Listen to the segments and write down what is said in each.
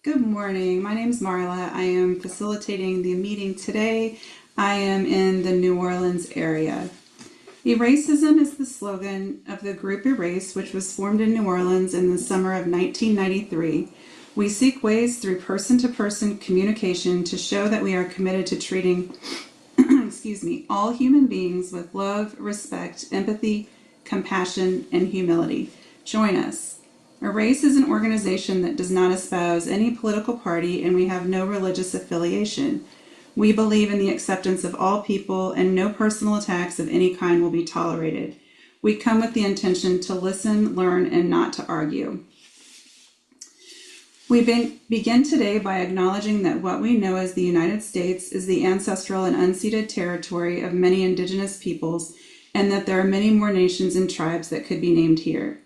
Good morning. My name is Marla. I am facilitating the meeting today. I am in the New Orleans area. Eracism is the slogan of the group Erace, which was formed in New Orleans in the summer of 1993. We seek ways through person-to-person communication to show that we are committed to treating all human beings with love, respect, empathy, compassion, and humility. Join us. Erace is an organization that does not espouse any political party, and we have no religious affiliation. We believe in the acceptance of all people, and no personal attacks of any kind will be tolerated. We come with the intention to listen, learn, and not to argue. We begin today by acknowledging that what we know as the United States is the ancestral and unceded territory of many indigenous peoples, and that there are many more nations and tribes that could be named here.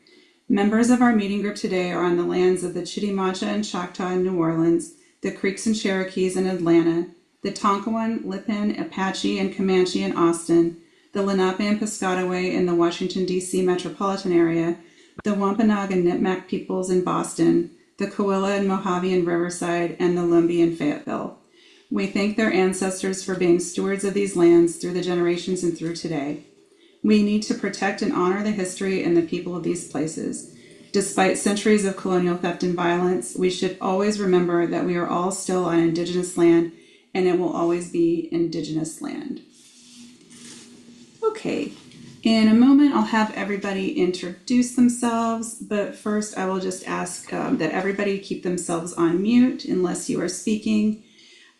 Members of our meeting group today are on the lands of the Chitimacha and Choctaw in New Orleans, the Creeks and Cherokees in Atlanta, the Tonkawan, Lipan, Apache, and Comanche in Austin, the Lenape and Piscataway in the Washington, D.C. metropolitan area, the Wampanoag and Nipmuc peoples in Boston, the Coahuila and Mojave in Riverside, and the Lumbee in Fayetteville. We thank their ancestors for being stewards of these lands through the generations and through today. We need to protect and honor the history and the people of these places. Despite centuries of colonial theft and violence, we should always remember that we are all still on indigenous land, and it will always be indigenous land. Okay, in a moment I'll have everybody introduce themselves, but first I will just ask that everybody keep themselves on mute unless you are speaking.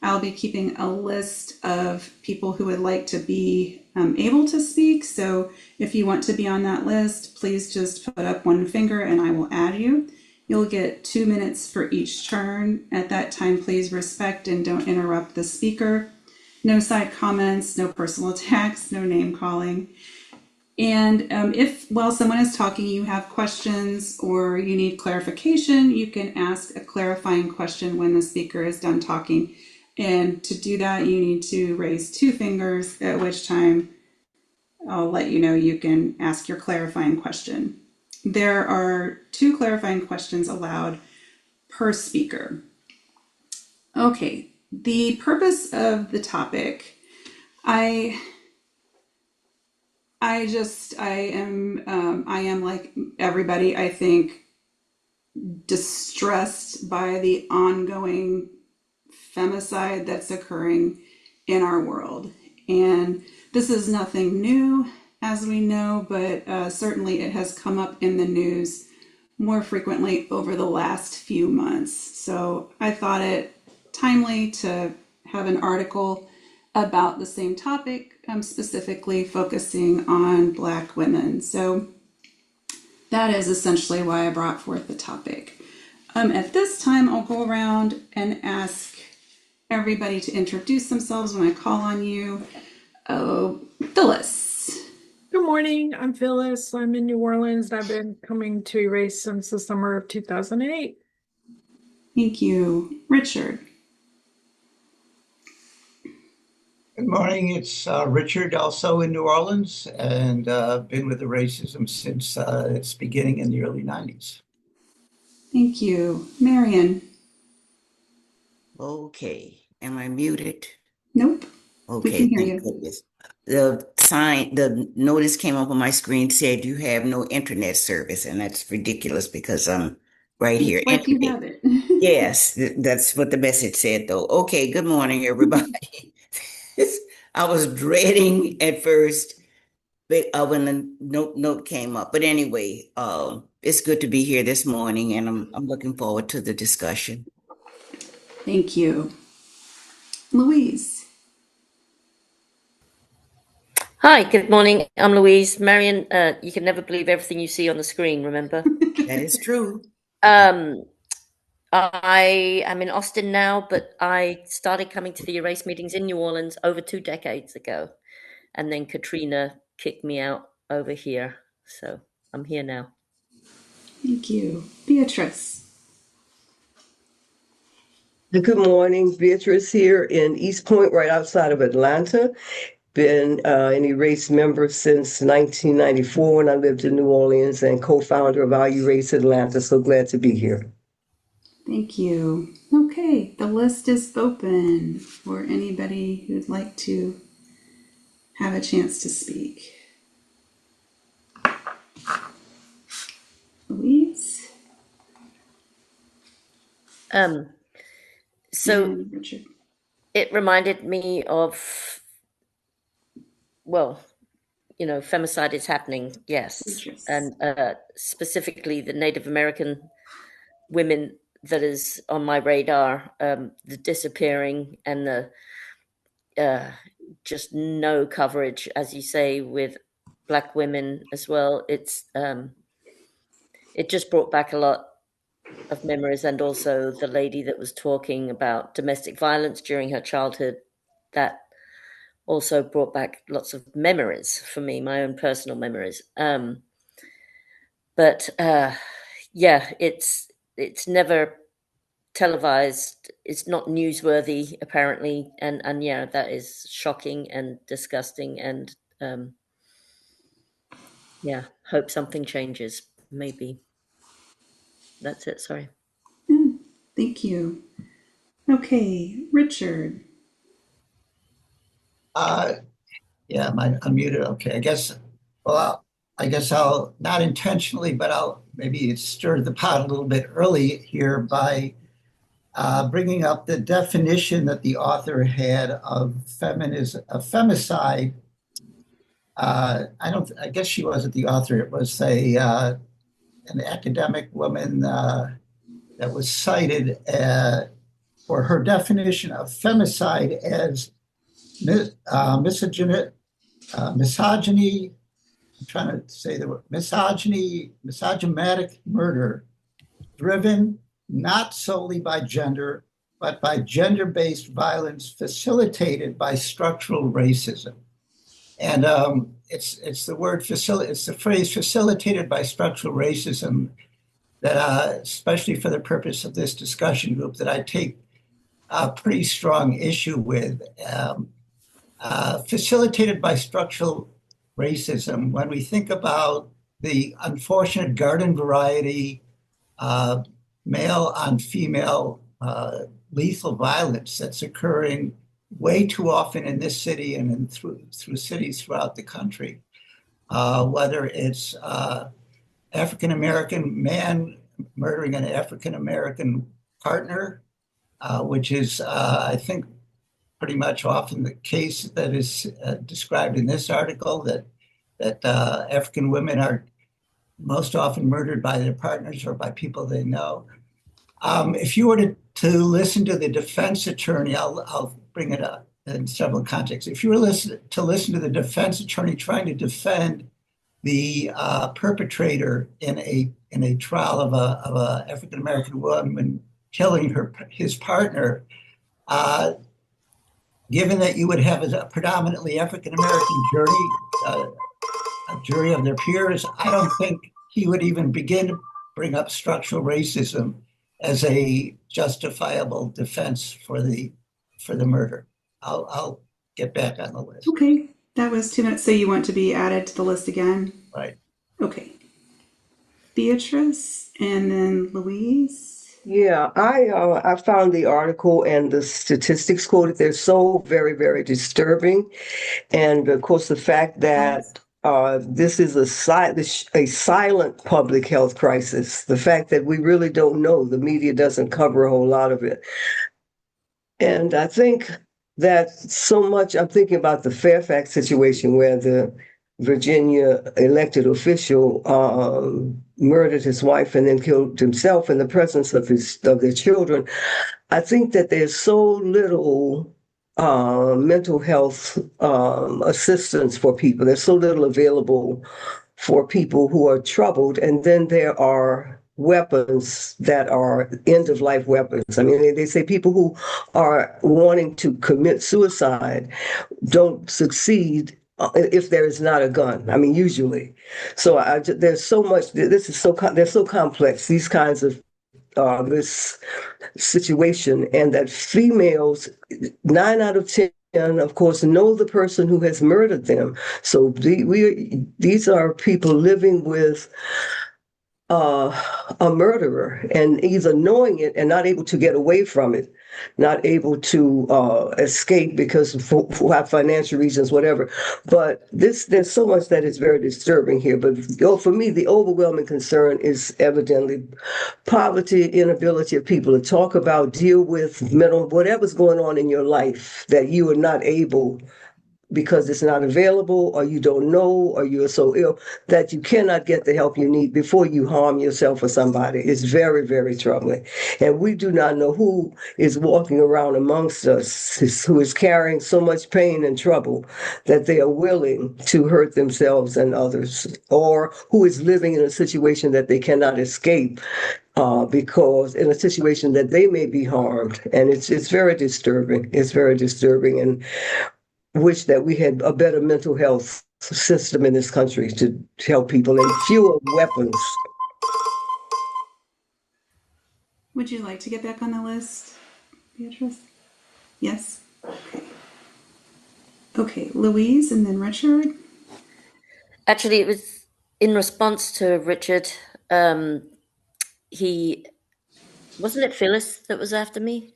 I'll be keeping a list of people who would like to be able to speak, so if you want to be on that list, please just put up one finger and I will add you. You'll get 2 minutes for each turn. At that time, please respect and don't interrupt the speaker. No side comments, no personal attacks, no name calling. And if while someone is talking you have questions or you need clarification, you can ask a clarifying question when the speaker is done talking. And to do that, you need to raise 2 fingers, at which time I'll let you know you can ask your clarifying question. There are 2 clarifying questions allowed per speaker. Okay, the purpose of the topic, I am like everybody, I think, distressed by the ongoing femicide that's occurring in our world. And this is nothing new, as we know, but certainly it has come up in the news more frequently over the last few months. So I thought it timely to have an article about the same topic, specifically focusing on Black women. So that is essentially why I brought forth the topic. At this time, I'll go around and ask everybody to introduce themselves when I call on you. Oh, Phyllis. Good morning. I'm Phyllis. I'm in New Orleans and I've been coming to Erace since the summer of 2008. Thank you. Richard. Good morning. It's Richard, also in New Orleans, and been with the racism since its beginning in the early 90s. Thank you. Marion. Okay, am I muted? Nope. We Okay, can hear thank you. goodness. The notice came up on my screen, said you have no internet service, and that's ridiculous because I'm right here. Looks like you Anyway, have it. yes, that's what the message said, though. Okay, good morning, everybody. I was dreading at first when the note came up, but anyway, it's good to be here this morning, and I'm looking forward to the discussion. Thank you. Louise. Hi, good morning. I'm Louise. Marion, you can never believe everything you see on the screen, remember? That is true. I am in Austin now, but I started coming to the Erace meetings in New Orleans over 2 decades ago. And then Katrina kicked me out over here. So I'm here now. Thank you. Beatrice. Good morning, Beatrice here in East Point, right outside of Atlanta. Been an Erace member since 1994 when I lived in New Orleans and co-founder of Our Erace Atlanta. So glad to be here. Thank you. Okay, the list is open for anybody who'd like to have a chance to speak. Louise So and Richard. it reminded me of, well, femicide is happening, yes, Beatrice. and specifically the Native American women that is on my radar, the disappearing and the just no coverage, as you say, with Black women as well. It just brought back a lot of memories, and also the lady that was talking about domestic violence during her childhood, that also brought back lots of memories for me, my own personal memories. But yeah, it's never televised. It's not newsworthy, apparently, and yeah, that is shocking and disgusting. And yeah, hope something changes. Maybe that's it. Sorry. Yeah, thank you. Okay, Richard. Uh, yeah, am I unmuted? Okay, I guess I'll not intentionally, but I'll maybe stir the pot a little bit early here by bringing up the definition that the author had of femicide. I guess she wasn't the author. It was an academic woman that was cited for her definition of femicide as misogyny. I'm trying to say the word misogymatic murder driven not solely by gender, but by gender-based violence facilitated by structural racism. And it's the phrase facilitated by structural racism that, especially for the purpose of this discussion group, that I take a pretty strong issue with. Facilitated by structural racism, when we think about the unfortunate garden variety male on female lethal violence that's occurring way too often in this city and through cities throughout the country, whether it's African American man murdering an African American partner, which is, I think, pretty much often the case that is described in this article, that African women are most often murdered by their partners or by people they know. If you were to listen to the defense attorney, I'll bring it up in several contexts. If you were to listen to the defense attorney trying to defend the perpetrator in a trial of a African American woman killing his partner, given that you would have a predominantly African American jury, a jury of their peers, I don't think he would even begin to bring up structural racism as a justifiable defense for the murder. I'll get back on the list. Okay, that was 2 minutes. So you want to be added to the list again? Right. Okay. Beatrice and then Louise. Yeah, I found the article and the statistics quoted. They're so very, very disturbing. And of course, the fact that this is a silent public health crisis, the fact that we really don't know, the media doesn't cover a whole lot of it. And I think that so much, I'm thinking about the Fairfax situation where the Virginia elected official murdered his wife and then killed himself in the presence of their children. I think that there's so little mental health assistance for people. There's so little available for people who are troubled, and then there are weapons that are end of life weapons. I mean, they say people who are wanting to commit suicide don't succeed if there is not a gun. I mean, usually. So there's so much. This is they're so complex. These kinds of this situation, and that females, 9 out of 10. Of course, know the person who has murdered them. So these are people living with a murderer, and either knowing it and not able to get away from it, not able to escape because for financial reasons, whatever. But there's so much that is very disturbing here. But for me, the overwhelming concern is evidently poverty, inability of people to talk about, deal with mental, whatever's going on in your life that you are not able because it's not available, or you don't know, or you're so ill that you cannot get the help you need before you harm yourself or somebody. It's very, very troubling. And we do not know who is walking around amongst us who is carrying so much pain and trouble that they are willing to hurt themselves and others, or who is living in a situation that they cannot escape because in a situation that they may be harmed. And it's very disturbing. It's very disturbing. And wish that we had a better mental health system in this country to help people and fewer weapons. Would you like to get back on the list, Beatrice? Yes? Okay, Louise and then Richard. Actually, it was in response to Richard. He wasn't it Phyllis that was after me?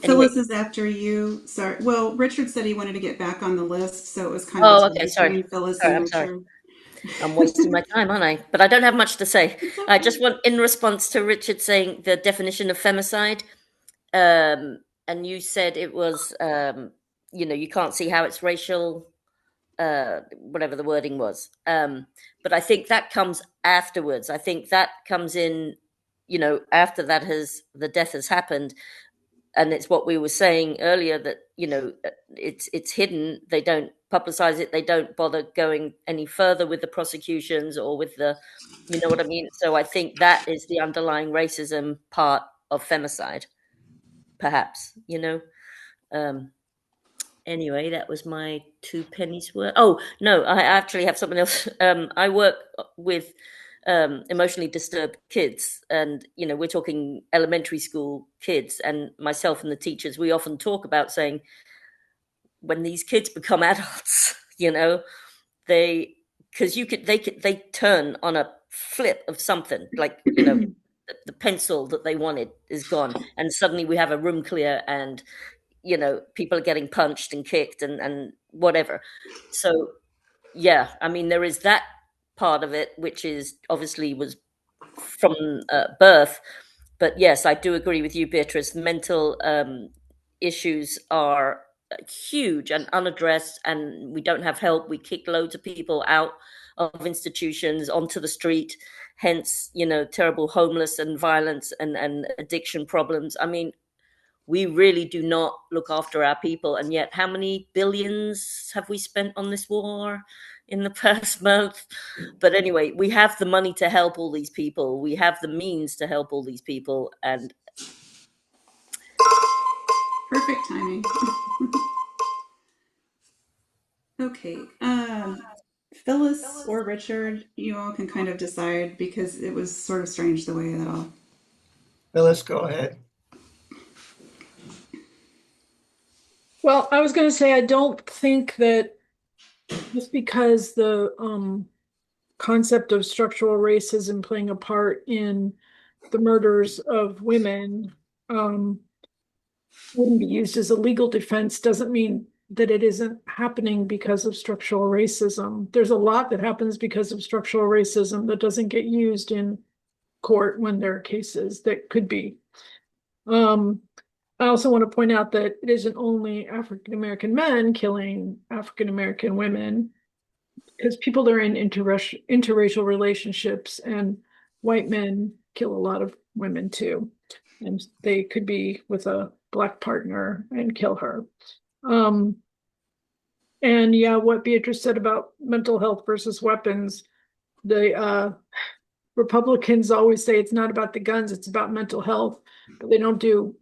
Phyllis is after you. Sorry. Well, Richard said he wanted to get back on the list, so it was kind Oh, of okay. between Phyllis Sorry, and I'm sorry. Richard. I'm wasting my time, aren't I? But I don't have much to say. I just want, in response to Richard saying the definition of femicide, and you said it was, you can't see how it's racial, whatever the wording was. But I think that comes afterwards. I think that comes in, after the death has happened. And it's what we were saying earlier that it's hidden. They don't publicize it. They don't bother going any further with the prosecutions or with the, you know what I mean. So I think that is the underlying racism part of femicide, perhaps. Anyway, that was my 2 pennies worth. Oh no, I actually have something else. I work with emotionally disturbed kids, and we're talking elementary school kids, and myself and the teachers, we often talk about saying when these kids become adults, they because they turn on a flip of something, like the pencil that they wanted is gone, and suddenly we have a room clear, and people are getting punched and kicked and whatever. So yeah, I mean, there is that part of it, which is obviously was from birth. But yes, I do agree with you, Beatrice. Mental issues are huge and unaddressed, and we don't have help. We kick loads of people out of institutions onto the street, hence, terrible homeless and violence and addiction problems. I mean, we really do not look after our people. And yet, how many billions have we spent on this war in the past month? But anyway, we have the money to help all these people. We have the means to help all these people. And Perfect timing. Okay. Phyllis or Richard, you all can kind of decide because it was sort of strange the way that all. Phyllis, go ahead. Well, I was going to say, I don't think that just because the concept of structural racism playing a part in the murders of women wouldn't be used as a legal defense doesn't mean that it isn't happening because of structural racism. There's a lot that happens because of structural racism that doesn't get used in court when there are cases that could be. I also want to point out that it isn't only African-American men killing African-American women, because people are in interracial relationships, and white men kill a lot of women too. And they could be with a Black partner and kill her. And yeah, what Beatrice said about mental health versus weapons, the Republicans always say it's not about the guns, it's about mental health, but they don't do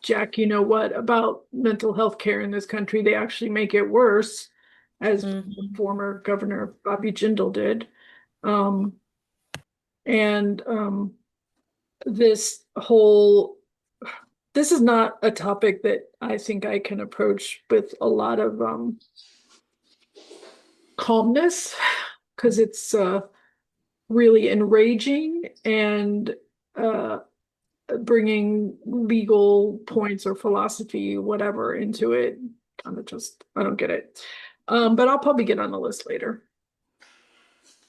jack you know what about mental health care in this country. They actually make it worse, as former Governor Bobby Jindal did. This is not a topic that I think I can approach with a lot of calmness, because it's really enraging and bringing legal points or philosophy, whatever, into it. Kind of just, I don't get it. But I'll probably get on the list later.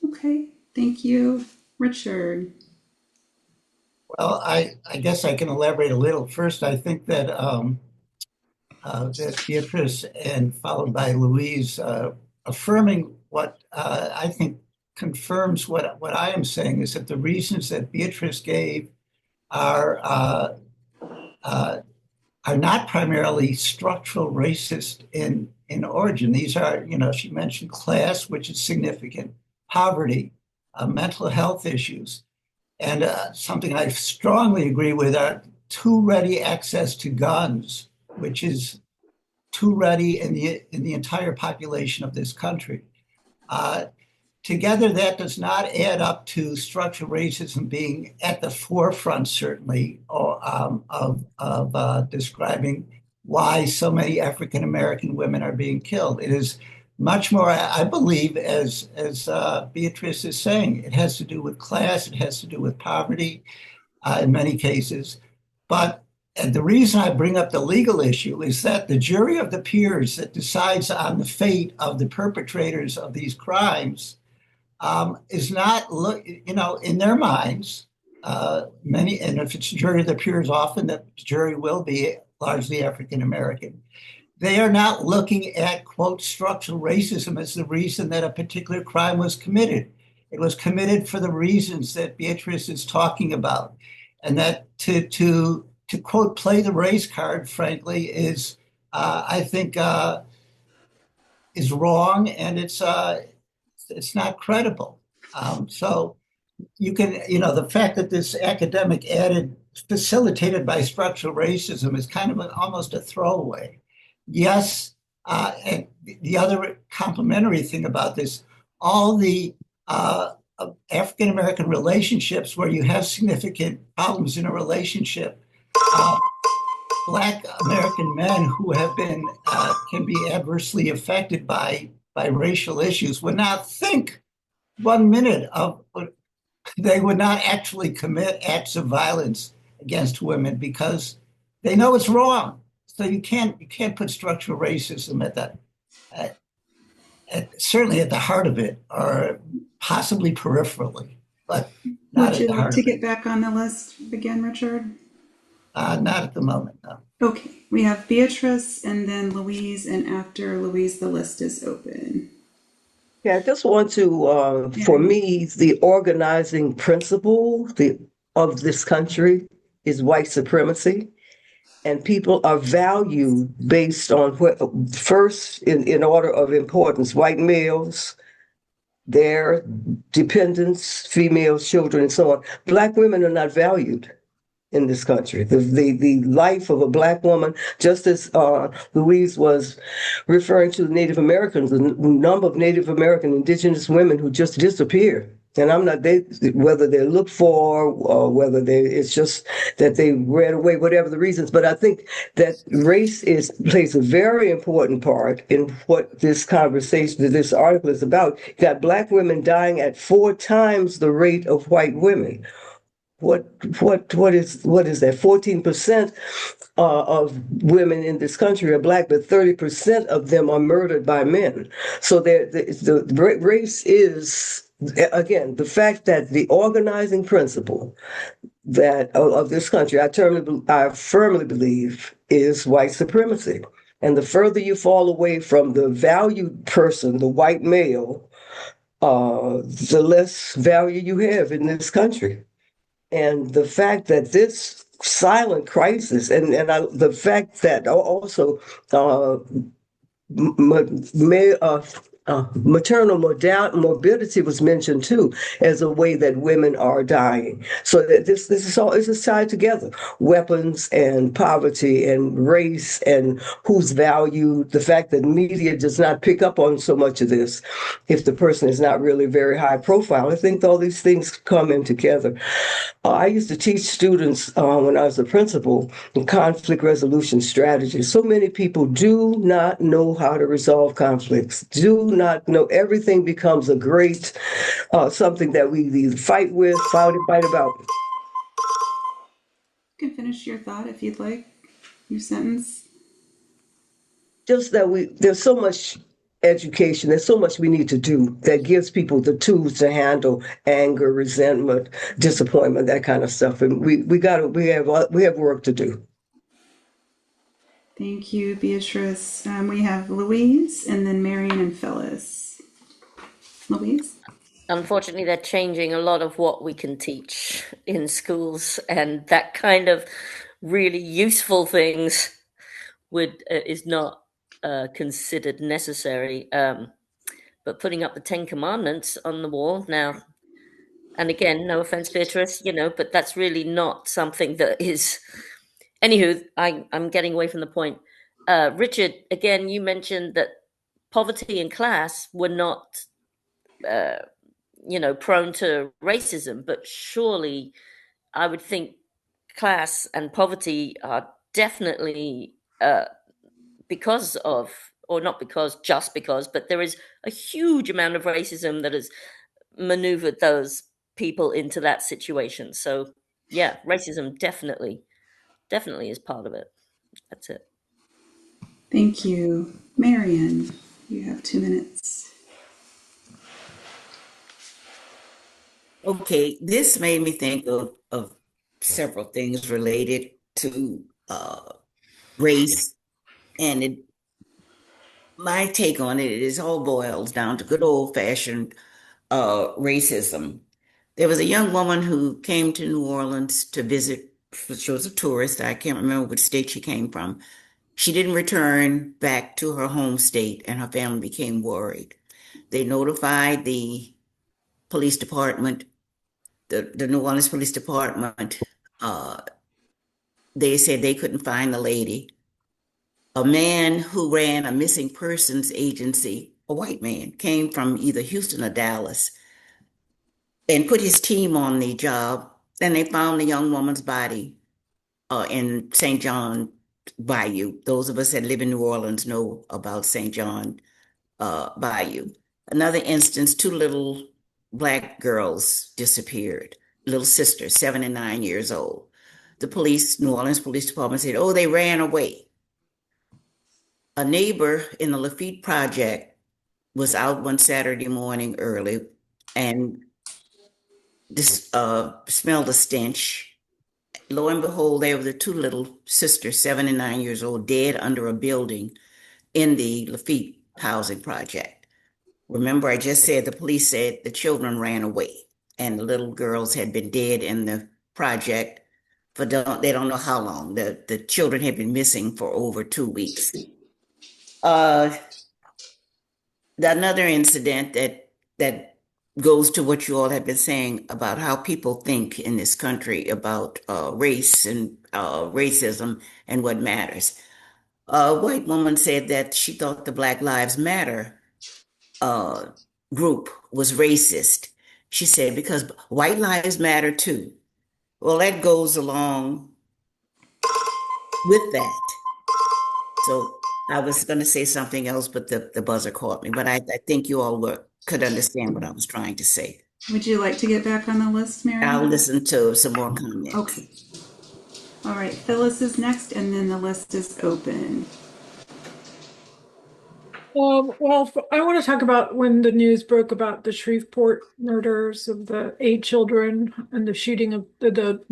Okay, thank you. Richard. Well, I guess I can elaborate a little. First, I think that that Beatrice and followed by Louise affirming what I think confirms what I am saying is that the reasons that Beatrice gave are are not primarily structural racist in origin. These are, she mentioned class, which is significant, poverty, mental health issues, and something I strongly agree with are too ready access to guns, which is too ready in the entire population of this country. Together, that does not add up to structural racism being at the forefront, certainly, of describing why so many African American women are being killed. It is much more, I believe, as Beatrice is saying, it has to do with class, it has to do with poverty in many cases. But and the reason I bring up the legal issue is that the jury of the peers that decides on the fate of the perpetrators of these crimes is not, in their minds, many, and if it's jury of the peers, often the jury will be largely African American. They are not looking at, quote, structural racism as the reason that a particular crime was committed. It was committed for the reasons that Beatrice is talking about. And that to quote, play the race card, frankly, is, I think, is wrong, and it's not credible. So you can, the fact that this academic added facilitated by structural racism is kind of almost a throwaway. Yes, and the other complementary thing about this, all the African American relationships where you have significant problems in a relationship, Black American men who have been can be adversely affected by racial issues would not think 1 minute of they would not actually commit acts of violence against women because they know it's wrong. So you can't put structural racism at that certainly at the heart of it, or possibly peripherally, but not Would at you the like heart to of get it. back on the list again, Richard? Not at the moment, no. Okay, we have Beatrice and then Louise, and after Louise, the list is open. Yeah, I just want to, for me, the organizing principle of this country is white supremacy. And people are valued based on what, first, in order of importance, white males, their dependents, females, children, and so on. Black women are not valued in this country. The life of a Black woman, just as Louise was referring to Native Americans, the number of Native American indigenous women who just disappear. And I'm not, whether they're looked for or whether it's just that they ran away, whatever the reasons. But I think that race plays a very important part in what this conversation, this article is about. You got Black women dying at 4 times the rate of white women. What is that? 14% of women in this country are Black, but 30% of them are murdered by men. So the race is, again, the fact that the organizing principle that of this country, I firmly believe, is white supremacy. And the further you fall away from the valued person, the white male, the less value you have in this country. And the fact that this silent crisis, and the fact that also maternal morbidity was mentioned too as a way that women are dying. So that this is tied together: weapons and poverty and race and who's valued. The fact that media does not pick up on so much of this if the person is not really very high profile. I think all these things come in together. I used to teach students when I was a principal in conflict resolution strategies. So many people do not know how to resolve conflicts, do do not know, everything becomes a great something that we either fight with, fight about. You can finish your thought if you'd like, your sentence. Just that there's so much education, there's so much we need to do that gives people the tools to handle anger, resentment, disappointment, that kind of stuff. And we have work to do. Thank you, Beatrice. We have Louise and then Marion and Phyllis. Louise? Unfortunately, they're changing a lot of what we can teach in schools, and that kind of really useful things is not considered necessary. But putting up the 10 Commandments on the wall now, and again, no offense, Beatrice, but that's really not something that is. Anywho, I'm getting away from the point. Richard, again, you mentioned that poverty and class were not, prone to racism, but surely I would think class and poverty are definitely because of, or not because, just because, but there is a huge amount of racism that has maneuvered those people into that situation. So yeah, racism definitely is part of it. That's it. Thank you. Marion, you have 2 minutes. Okay, this made me think of several things related to race, and my take on it is all boils down to good old-fashioned racism. There was a young woman who came to New Orleans to visit. She was a tourist. I can't remember which state she came from. She didn't return back to her home state, and her family became worried. They notified the police department, the New Orleans Police Department. Uh, they said they couldn't find the lady. A man who ran a missing persons agency, a white man, came from either Houston or Dallas and put his team on the job. And they found the young woman's body in St. John Bayou. Those of us that live in New Orleans know about St. John Bayou. Another instance, two little Black girls disappeared, little sisters, 7 and 9 years old. The police, New Orleans Police Department said, oh, they ran away. A neighbor in the Lafitte Project was out one Saturday morning early and smelled a stench. Lo and behold, there were the two little sisters, 7 and 9 years old, dead under a building in the Lafitte housing project. Remember, I just said the police said the children ran away and the little girls had been dead in the project for they don't know how long. The children had been missing for over 2 weeks. Another incident that goes to what you all have been saying about how people think in this country about race and racism and what matters. A white woman said that she thought the Black Lives Matter group was racist. She said, because white lives matter too. Well, that goes along with that. So I was going to say something else, but the buzzer caught me. But I think you all could understand what I was trying to say. Would you like to get back on the list, Marion? I'll listen to some more comments. Okay. All right, Phyllis is next, and then the list is open. Well, I want to talk about when the news broke about the Shreveport murders of the 8 children and the shooting of the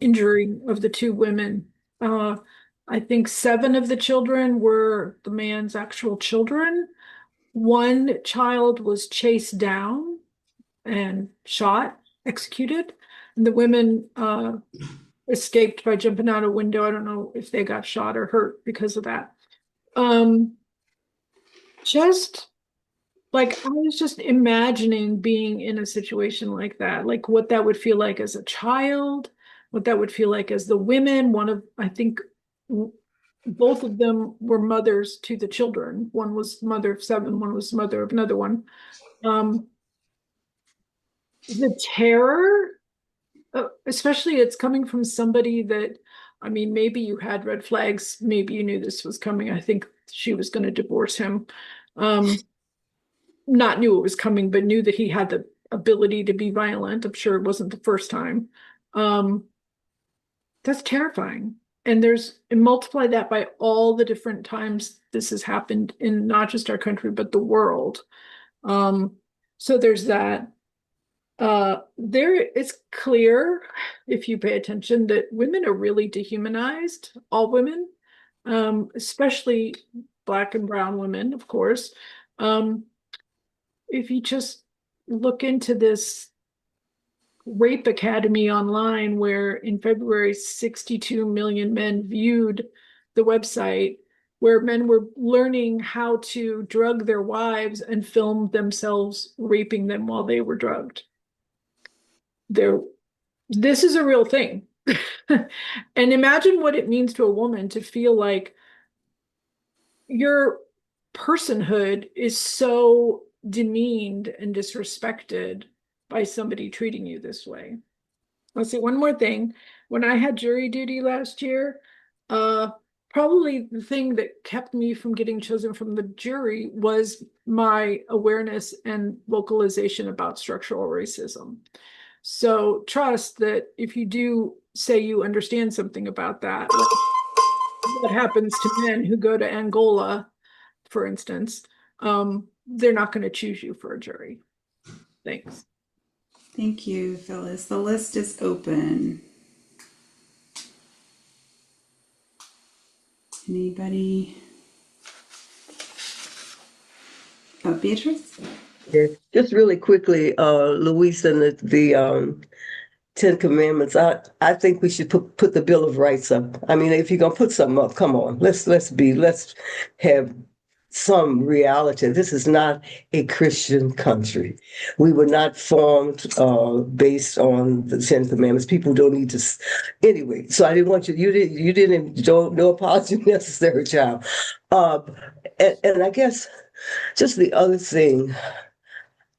injury of the 2 women. I think 7 of the children were the man's actual children. 1 child was chased down and shot, executed. And the women escaped by jumping out a window. I don't know if they got shot or hurt because of that. Just like I was just imagining being in a situation like that, like what that would feel like as a child, what that would feel like as the women. I think both of them were mothers to the children. One was mother of 7, one was mother of another one. The terror, especially it's coming from somebody that, I mean, maybe you had red flags, maybe you knew this was coming. I think she was going to divorce him. not knew it was coming, but knew that he had the ability to be violent. I'm sure it wasn't the first time. That's terrifying. And multiply that by all the different times this has happened in not just our country, but the world. So there's that. It's clear if you pay attention that women are really dehumanized, all women, especially Black and brown women, of course. If you just look into this Rape Academy online, where in February 62 million men viewed the website, where men were learning how to drug their wives and film themselves raping them while they were drugged. This is a real thing. And imagine what it means to a woman to feel like your personhood is so demeaned and disrespected by somebody treating you this way. I'll say one more thing. When I had jury duty last year, probably the thing that kept me from getting chosen from the jury was my awareness and vocalization about structural racism. So trust that if you do say you understand something about that, what happens to men who go to Angola, for instance, they're not going to choose you for a jury. Thanks. Thank you, Phyllis. The list is open. Anybody? Beatrice? Yeah, just really quickly, Luis, and the Ten Commandments. I think we should put the Bill of Rights up. I mean, if you're gonna put something up, come on, let's have some reality. This is not a Christian country. We were not formed based on the Ten Commandments. People don't need to. Anyway, so I didn't want you. You didn't. Don't no apology necessary, child. And I guess just the other thing.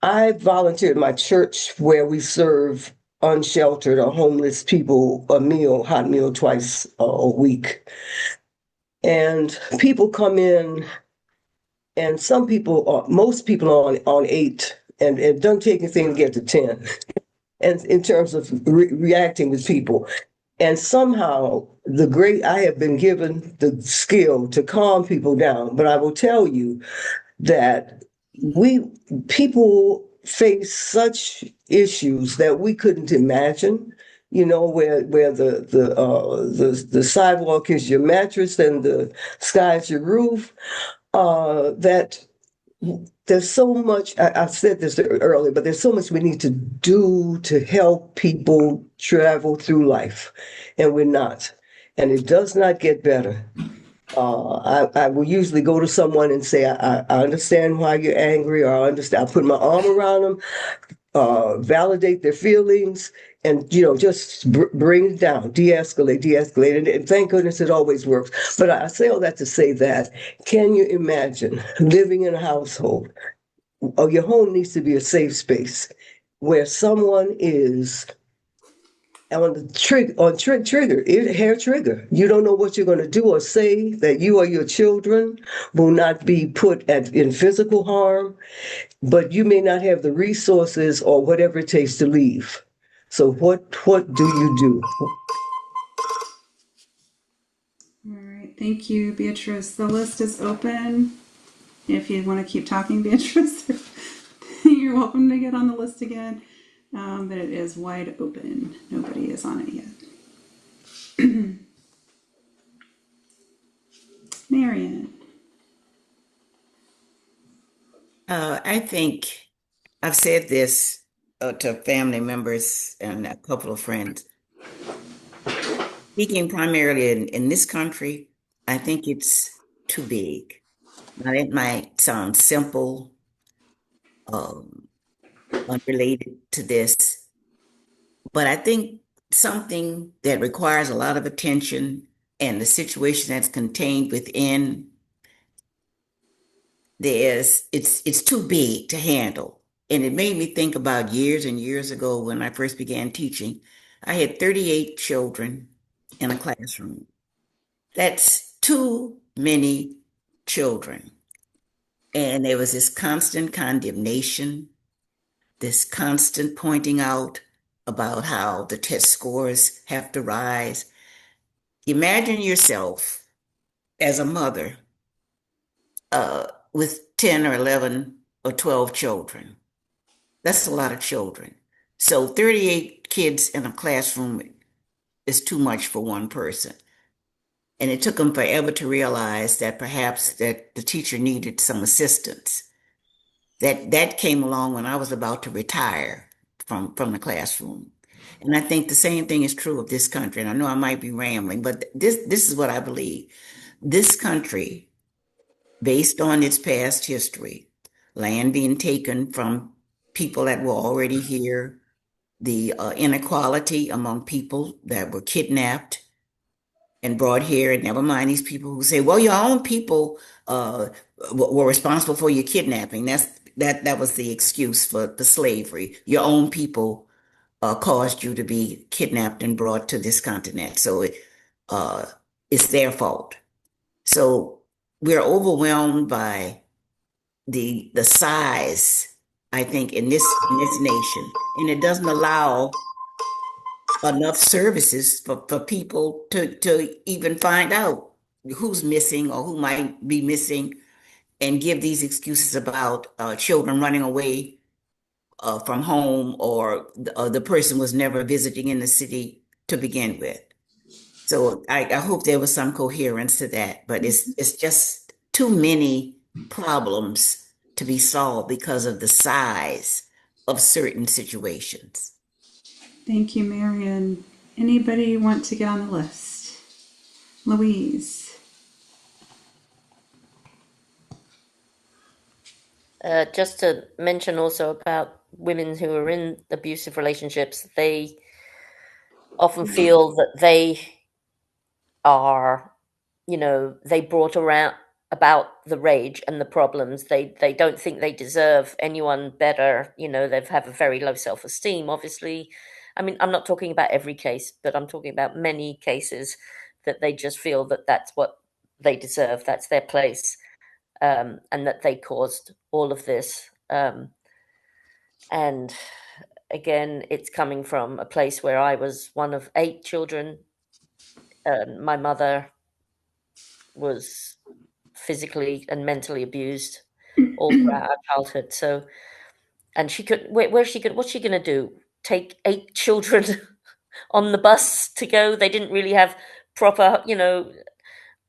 I volunteered at my church where we serve unsheltered or homeless people a meal, hot meal twice a week. And people come in, and most people are on 8, and it doesn't take anything to get to 10. And in terms of reacting with people. And somehow I have been given the skill to calm people down. But I will tell you that people face such issues that we couldn't imagine, where the sidewalk is your mattress and the sky is your roof, that there's so much. I've said this earlier, but there's so much we need to do to help people travel through life, and we're not. And it does not get better. I will usually go to someone and say, I understand why you're angry, or I put my arm around them, validate their feelings, and, just bring it down, de-escalate. And thank goodness it always works. But I say all that to say that, can you imagine living in a household, or your home needs to be a safe space, where someone is on the hair trigger. You don't know what you're going to do or say, that you or your children will not be put in physical harm, but you may not have the resources or whatever it takes to leave. So what do you do? All right, thank you, Beatrice. The list is open. If you want to keep talking, Beatrice, you're welcome to get on the list again. But it is wide open. Nobody is on it yet. Marion. I think I've said this to family members and a couple of friends. Speaking primarily in this country, I think it's too big. Now, it might sound simple, unrelated to this, but I think something that requires a lot of attention and the situation that's contained within it's too big to handle. And it made me think about years and years ago when I first began teaching. I had 38 children in a classroom. That's too many children. And there was this constant condemnation, this constant pointing out about how the test scores have to rise. Imagine yourself as a mother with 10 or 11 or 12 children. That's a lot of children. So 38 kids in a classroom is too much for one person. And it took them forever to realize that perhaps that the teacher needed some assistance. That came along when I was about to retire from the classroom. And I think the same thing is true of this country. And I know I might be rambling, but this is what I believe. This country, based on its past history, land being taken from people that were already here, the inequality among people that were kidnapped and brought here, and never mind these people who say, well, your own people were responsible for your kidnapping. That was the excuse for slavery. Your own people caused you to be kidnapped and brought to this continent. So uh, it's their fault. So we're overwhelmed by the size, I think, in this nation, and it doesn't allow enough services for people to even find out who's missing or who might be missing, and give these excuses about children running away from home, or the person was never visiting in the city to begin with. So I hope there was some coherence to that, but it's just too many problems to be solved because of the size of certain situations. Thank you, Marion. Anybody want to get on the list? Louise. Just to mention also about women who are in abusive relationships, they often feel that they are, they brought around about the rage and the problems. They don't think they deserve anyone better. They have a very low self-esteem, obviously. I mean, I'm not talking about every case, but I'm talking about many cases that they just feel that that's what they deserve, that's their place, and that they caused all of this. And again, it's coming from a place where I was one of 8 children. My mother was physically and mentally abused all throughout our childhood. So, and she could, what's she going to do? Take 8 children on the bus to go? They didn't really have proper,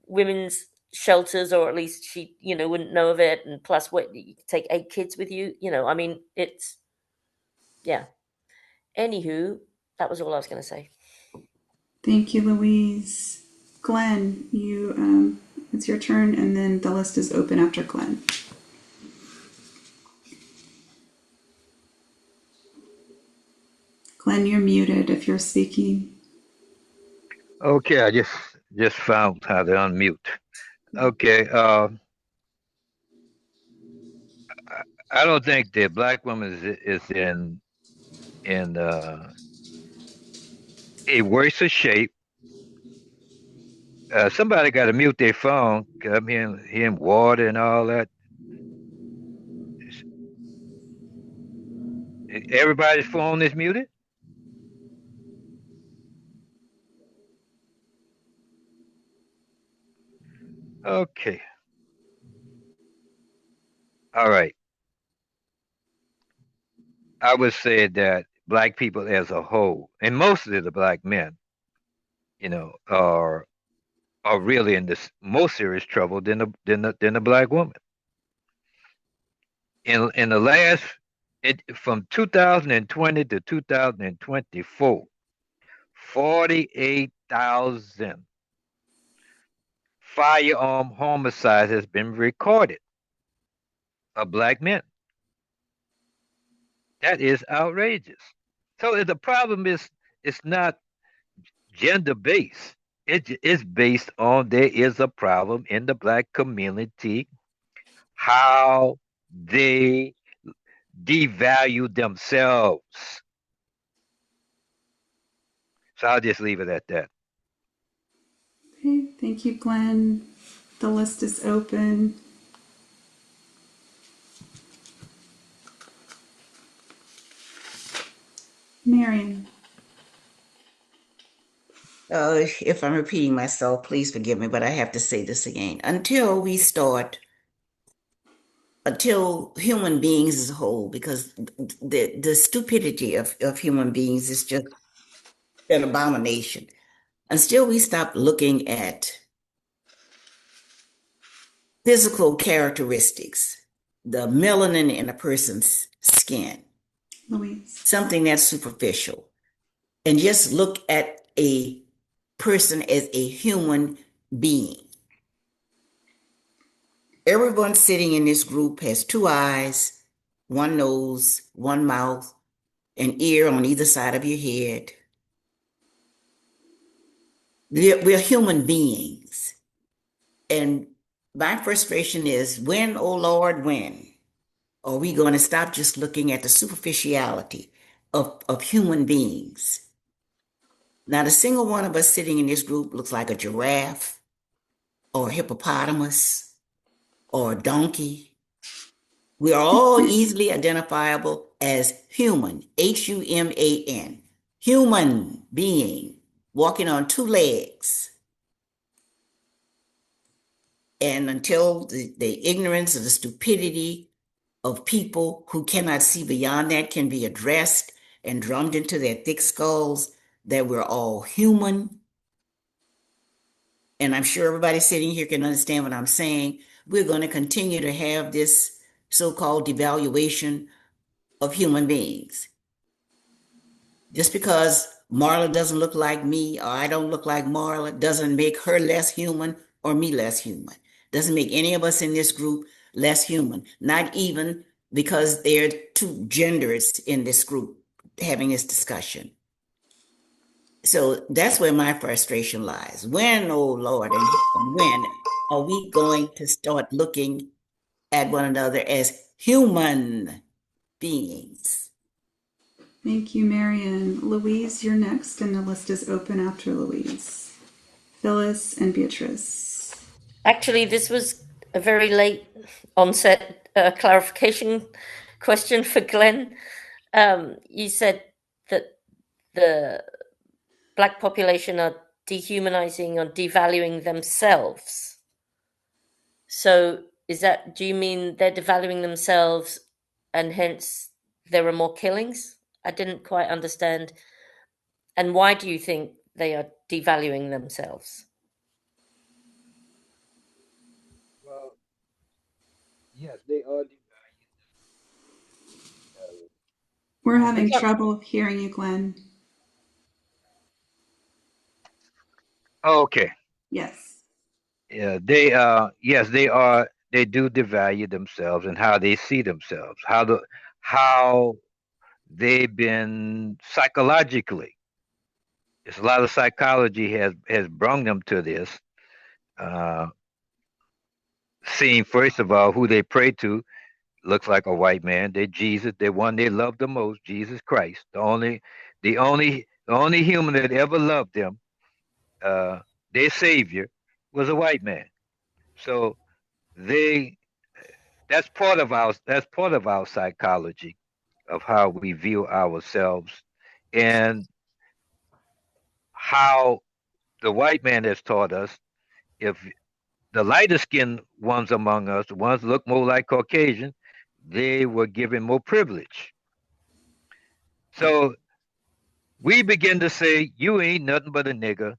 women's shelters, or at least she, wouldn't know of it. And plus, what, you take 8 kids with you? I mean, it's, yeah. Anywho, that was all I was going to say. Thank you, Louise. Glenn, it's your turn, and then the list is open after Glenn. Glenn, you're muted if you're speaking. Okay, I just found how to unmute. Okay, I don't think the black woman is in a worse of shape. Somebody got to mute their phone. 'Cause I'm hearing water and all that. Everybody's phone is muted. Okay, all right. I would say that black people as a whole, and mostly the black men, are really in this most serious trouble than the black woman. In the last it from 2020 to 2024, 48,000 firearm homicides has been recorded of black men. That is outrageous. So the problem is it's not gender based. It is based on there is a problem in the black community, how they devalue themselves. So I'll just leave it at that. Okay, thank you, Glenn. The list is open. Marion. If I'm repeating myself, please forgive me, but I have to say this again. Until human beings as a whole, because the stupidity of human beings is just an abomination. Until we stop looking at physical characteristics, the melanin in a person's skin, Louise. something that's superficial, and just look at a person as a human being. Everyone sitting in this group has two eyes, one nose, one mouth, an ear on either side of your head. We're human beings. And my frustration is when, oh Lord, when are we going to stop just looking at the superficiality of human beings? Not a single one of us sitting in this group looks like a giraffe or a hippopotamus or a donkey. We are all easily identifiable as human, Human, human being, walking on two legs. And until the ignorance or the stupidity of people who cannot see beyond that can be addressed and drummed into their thick skulls that we're all human, and I'm sure everybody sitting here can understand what I'm saying, we're going to continue to have this so-called devaluation of human beings. Just because Marla doesn't look like me or I don't look like Marla doesn't make her less human or me less human. Doesn't make any of us in this group less human, not even because there are two genders in this group having this discussion. So that's where my frustration lies. When, oh Lord, and when are we going to start looking at one another as human beings? Thank you, Marion. Louise, you're next, and the list is open after Louise. Phyllis and Beatrice. Actually, this was a very late onset clarification question for Glenn. You said that the Black population are dehumanizing or devaluing themselves. So do you mean they're devaluing themselves and hence there are more killings? I didn't quite understand. And why do you think they are devaluing themselves? Well, yes, they are. We're having Yeah. trouble hearing you, Glenn. Okay. Yes. Yeah, yes, they do devalue themselves and how they see themselves, how they've been psychologically. It's a lot of psychology has brought them to this. Uh, Seeing first of all who they pray to looks like a white man. They Jesus, the one they love the most, Jesus Christ, the only human that ever loved them, uh, their savior, was a white man. So they that's part of our psychology of how we view ourselves and how the white man has taught us if the lighter skinned ones among us, the ones look more like Caucasian, they were given more privilege. So we begin to say, "You ain't nothing but a nigger."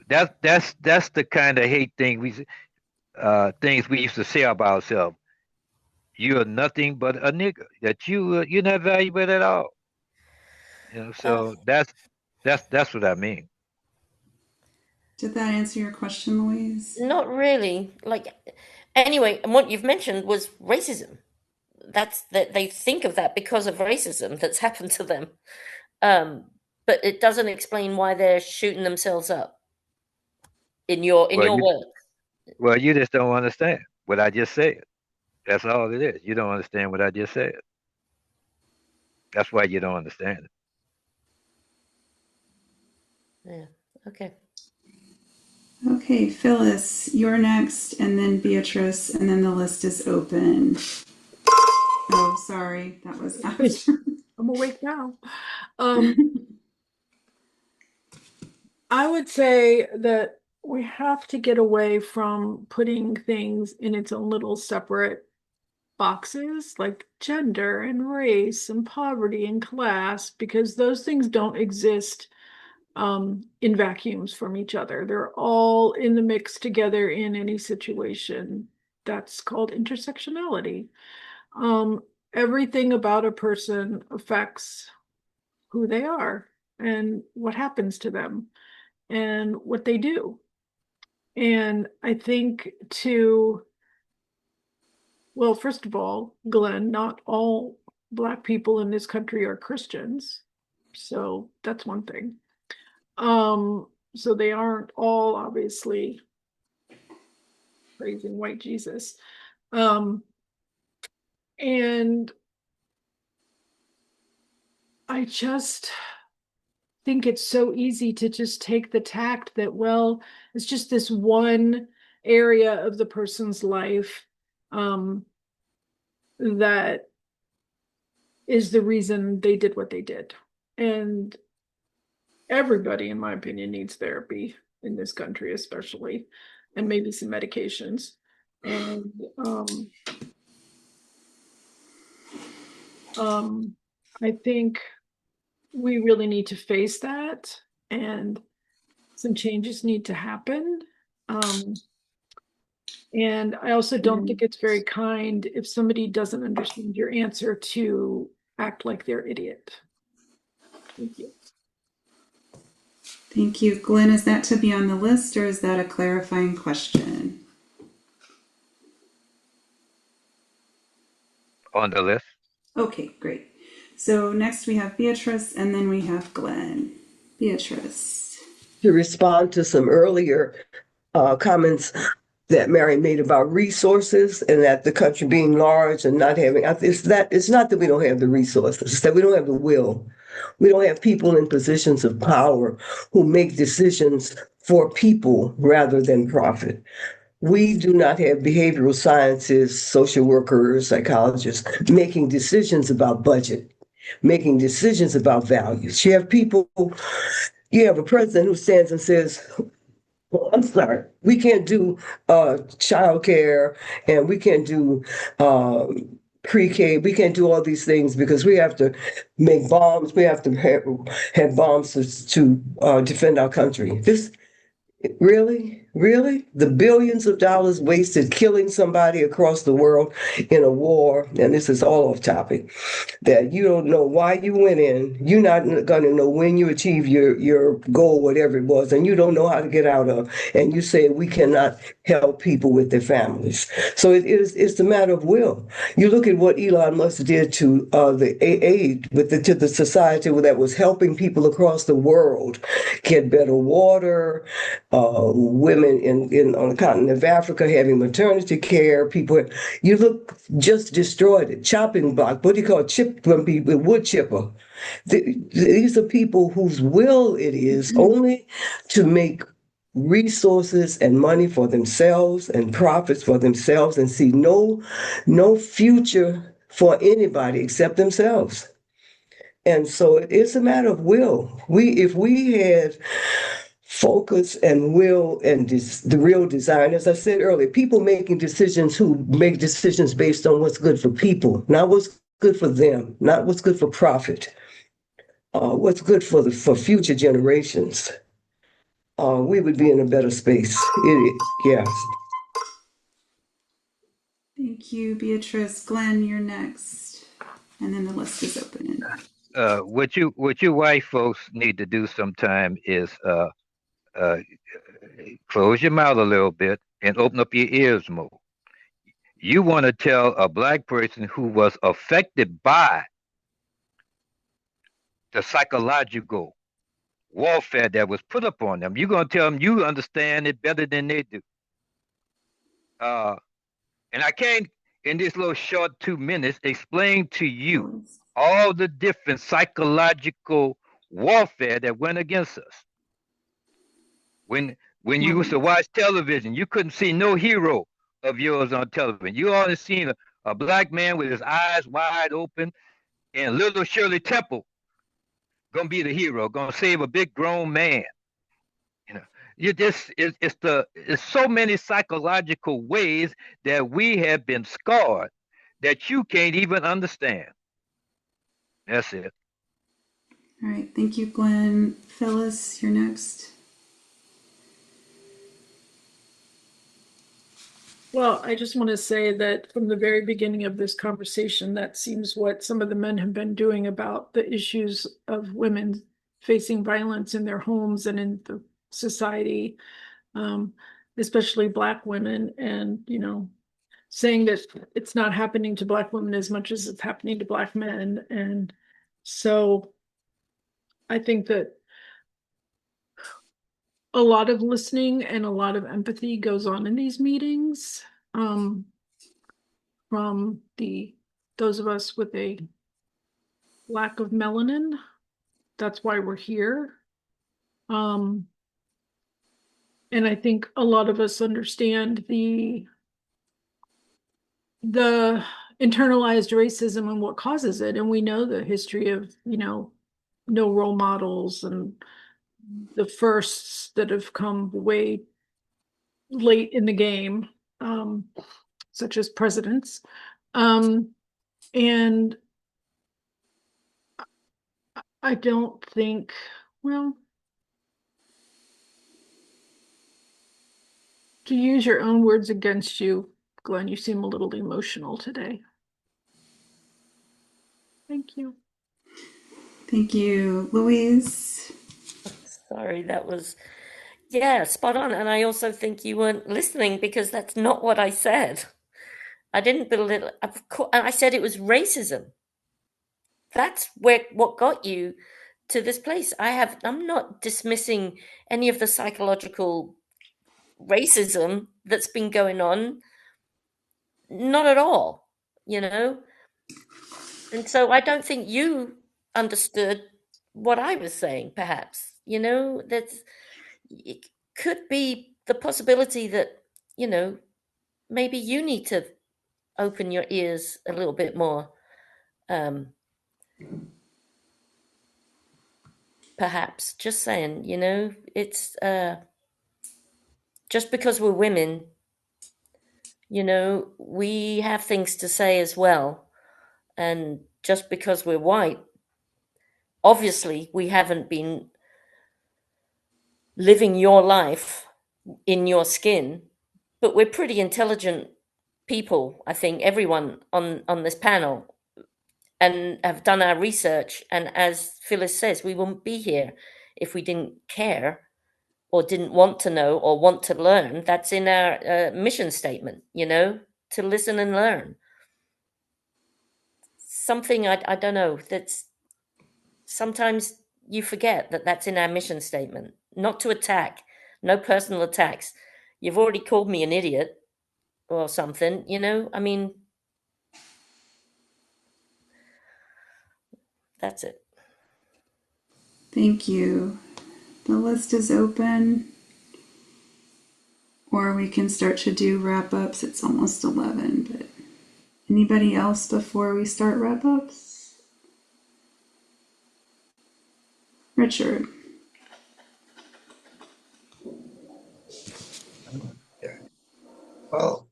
That's the kind of hate things we used to say about ourselves. You're nothing but a nigger. That you're not valuable at all. Uh, So that's what I mean. Did that answer your question, Louise? Not really. Anyway, and what you've mentioned was racism. That's that they think of that because of racism that's happened to them. Um, but it doesn't explain why they're shooting themselves up in your Well, you words. well you just don't understand what I just said. That's all it is. You don't understand what I just said. That's why you don't understand it. Yeah. Okay. Okay, Phyllis, you're next, and then Beatrice, and then the list is open. Oh, sorry, that was after. I'm awake now. I would say that we have to get away from putting things in its own little separate boxes like gender and race and poverty and class, because those things don't exist in vacuums from each other. They're all in the mix together in any situation. That's called intersectionality. Um, Everything about a person affects who they are and what happens to them and what they do. And I think well, first of all, Glenn, not all Black people in this country are Christians. So that's one thing. So they aren't all obviously praising white Jesus. And I just think it's so easy to just take the tact that, well, it's just this one area of the person's life that is the reason they did what they did. And everybody, in my opinion, needs therapy in this country, especially, and maybe some medications. And I think we really need to face that, and some changes need to happen. And I also don't think it's very kind if somebody doesn't understand your answer to act like they're idiot. Thank you. Thank you. Glenn, is that to be on the list or is that a clarifying question? On the list. Okay, great. So next we have Beatrice and then we have Glenn. Beatrice. To respond to some earlier comments that Mary made about resources and that the country being large and not having, it's not that we don't have the resources, it's that we don't have the will. We don't have people in positions of power who make decisions for people rather than profit. We do not have behavioral scientists, social workers, psychologists making decisions about budget, making decisions about values. You have a president who stands and says, well, I'm sorry, we can't do childcare and we can't do pre-K. We can't do all these things because we have to make bombs. We have to have bombs to defend our country. Really? The billions of dollars wasted killing somebody across the world in a war, and this is all off topic, that you don't know why you went in, you're not going to know when you achieve your goal, whatever it was, and you don't know how to get out of, and you say we cannot help people with their families. So it's a matter of will. You look at what Elon Musk did to the aid to the society that was helping people across the world get better water, women on the continent of Africa having maternity care, you look, just destroyed it. Chopping block, what do you call it? Wood chipper. These are people whose will it is only to make resources and money for themselves and profits for themselves and see no future for anybody except themselves. And so it's a matter of will. If we had focus and will and the real design, as I said earlier, people making decisions who make decisions based on what's good for people, not what's good for them, not what's good for profit, what's good for future generations, we would be in a better space. Yes. Thank you, Beatrice. Glenn, you're next. And then the list is open. What you white folks need to do sometime is close your mouth a little bit and open up your ears more. You want to tell a black person who was affected by the psychological warfare that was put upon them. You're going to tell them you understand it better than they do. And I can't, in this little short 2 minutes, explain to you all the different psychological warfare that went against us. When you used to watch television, you couldn't see no hero of yours on television. You only seen a black man with his eyes wide open and little Shirley Temple gonna be the hero, gonna save a big grown man. You know, you just it's so many psychological ways that we have been scarred that you can't even understand. That's it. All right, thank you, Glenn. Phyllis, you're next. Well, I just want to say that from the very beginning of this conversation, that seems what some of the men have been doing about the issues of women facing violence in their homes and in the society, especially Black women, and, saying that it's not happening to Black women as much as it's happening to Black men. And so I think that a lot of listening and a lot of empathy goes on in these meetings, from those of us with a lack of melanin. That's why we're here. And I think a lot of us understand the internalized racism and what causes it. And we know the history of, no role models and the firsts that have come way late in the game, such as presidents. And I don't think, well, to use your own words against you, Glenn, you seem a little emotional today. Thank you. Thank you, Louise. Sorry, that was, yeah, spot on. And I also think you weren't listening because that's not what I said. I didn't belittle, of course, I said it was racism. That's what got you to this place. I'm not dismissing any of the psychological racism that's been going on. Not at all, And so I don't think you understood what I was saying, perhaps. That it could be the possibility that, maybe you need to open your ears a little bit more. Perhaps just saying, it's just because we're women, we have things to say as well. And just because we're white, obviously we haven't been living your life in your skin, but we're pretty intelligent people. I think everyone on this panel, and have done our research. And as Phyllis says, we wouldn't be here if we didn't care or didn't want to know or want to learn. That's in our mission statement, to listen and learn. Something I don't know, that's sometimes you forget that that's in our mission statement. Not to attack, no personal attacks. You've already called me an idiot or something, I mean, that's it. Thank you. The list is open. Or we can start to do wrap-ups. It's almost 11, but anybody else before we start wrap-ups? Richard. Well,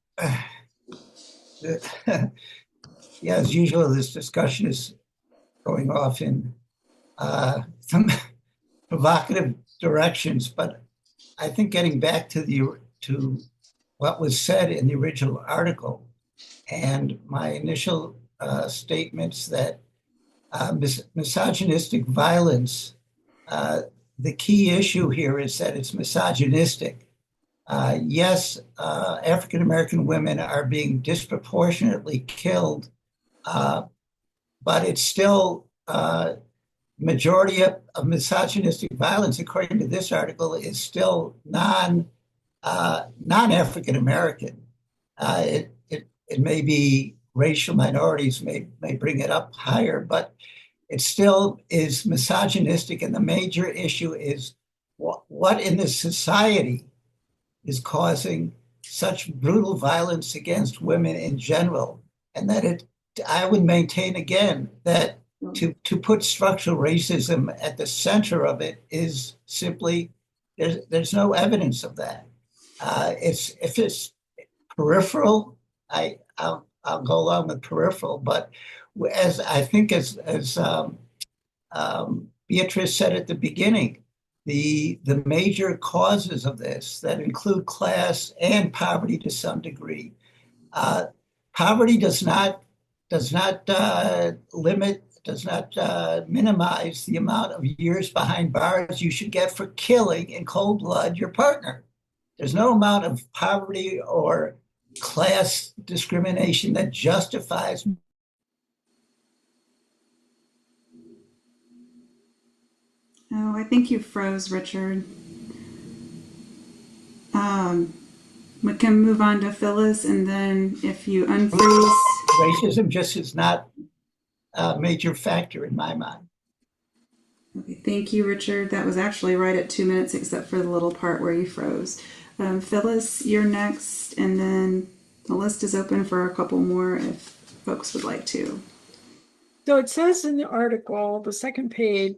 yeah, as usual, this discussion is going off in some provocative directions, but I think getting back to what was said in the original article and my initial statements that misogynistic violence, the key issue here is that it's misogynistic. Yes, African American women are being disproportionately killed, but it's still majority of misogynistic violence, according to this article, is still non-African American. It may be racial minorities may bring it up higher, but it still is misogynistic. And the major issue is what in this society is causing such brutal violence against women in general. And that I would maintain again that to put structural racism at the center of it is simply there's no evidence of that. If it's peripheral, I'll go along with peripheral, but as I think as Beatrice said at the beginning, the major causes of this that include class and poverty to some degree. Poverty does not minimize the amount of years behind bars you should get for killing in cold blood your partner. There's no amount of poverty or class discrimination that justifies. Oh, I think you froze, Richard. We can move on to Phyllis, and then if you unfreeze. Racism just is not a major factor in my mind. Okay, thank you, Richard. That was actually right at 2 minutes, except for the little part where you froze. Phyllis, you're next, and then the list is open for a couple more if folks would like to. So it says in the article, the second page,